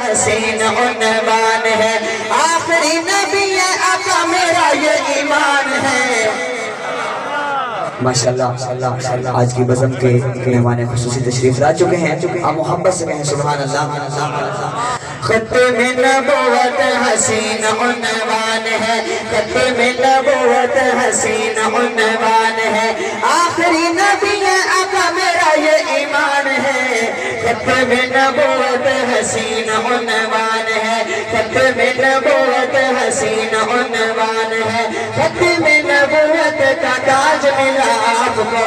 حسین عنوان ہے، آخری نبی ہے آقا میرا یہ ایمان ہے۔ ماشاءاللہ آج کی بزم کے مہمان خصوصی تشریف لا چکے ہیں، آپ محبت سے کہیں سبحان اللہ۔ ختم نبوت حسین عنوان ہے، ختم نبوت حسین عنوان ہے، آخری نبی ہے آقا میرا یہ ایمان ہے۔ ختم نبوت حسین عنوان ہے، ختم نبوت حسین عنوان ہے، ختم نبوت کا تاج ملا آپ کو،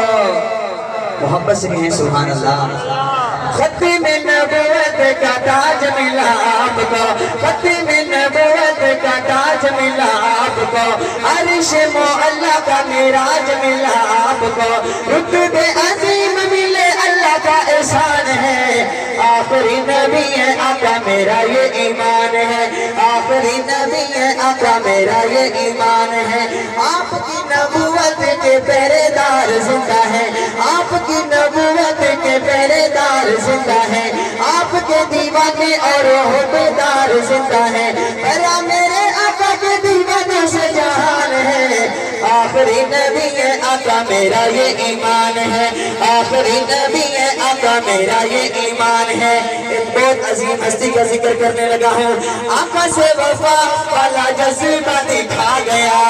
محبت سے کہیں سبحان اللہ۔ ختم نبوت کا تاج ملا آپ کو، ختم نبوت کا تاج ملا آپ کو، عرش معلیٰ کا معراج ملا آپ کو، رتبے عظیم ملے اللہ کا احسان ہے، آخری نبی ہے آقا میرا یہ ایمان ہے، آخری نبی ہے آقا میرا یہ ایمان ہے۔ آپ کی نبوت کے پہرے دار زندہ ہے، آپ کی نبوت کے پہرے دار زندہ ہے، آپ کے دیوانے اور حبدار زندہ ہے، میرا میرے آقا کے دیوانے سے جہان ہے، آخری نبی ہے آقا میرا یہ ایمان ہے، آخری نبی ہے آقا میرا یہ ایمان ہے۔ ایک بہت عظیم ہستی کا ذکر کرنے لگا ہوں، آقا سے وفا والا جذبہ دکھا گیا،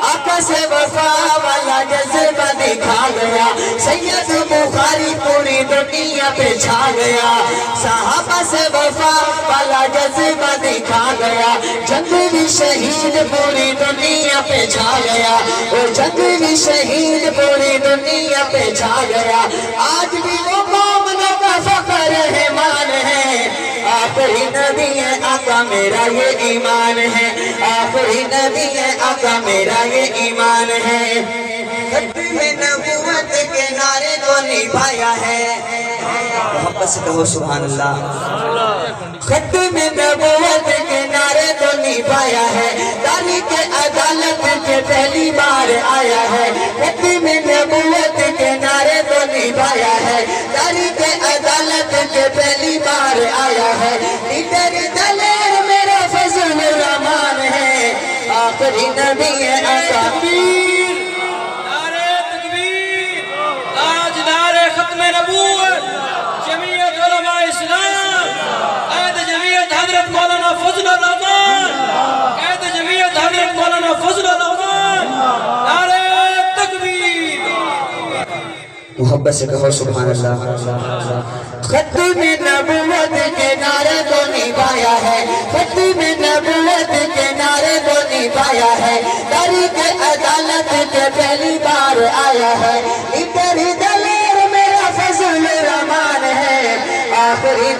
آقا سے وفا والا جذبہ دکھا گیا، سید بخاری پوری دنیا پہ چھا گیا، صحابہ سے وفا والا جذبہ دکھا گیا، جنگی شہید پوری دنیا پہ چھا گیا، وہ جنگی شہید پوری دنیا پہ چھا گیا، آج بھی وہ مومنوں کا فخر ہے مان ہے، آخری نبی ہے آقا میرا یہ ایمان ہے، آخری نبی ہے آقا میرا یہ ایمان ہے۔ ختم نبوت کے نعرے کو نبھایا ہے، محبت سے کہو سبحان اللہ۔ ختم نبوت کے نعرے کو نبھایا ہے، تاریخ عدالت کے پہلی بار آیا ہے، ختم نبوت کے نعرے کو نبھایا ہے، تاریخ عدالت کے پہلی بار آیا ہے، لیڈر دلیر میرا فضل الرحمان ہے، آخری نبی ہے آقا۔ ختم نبوت جمعیت علماء اسلام، قائد جمعیت حضرت مولانا فضل الرحمان، قائد جمعیت حضرت مولانا فضل الرحمان، نعرہ تکبیر، محبت سے کہو سبحان اللہ۔ ختم نبوت کے نعرے کو نبھایا ہے، ختم نبوت کے نعرے کو نبھایا ہے، تاریخ عدالت کے پہلی بار آیا ہے، لیڈر دلیر میرا فضل الرحمان ہے، آخری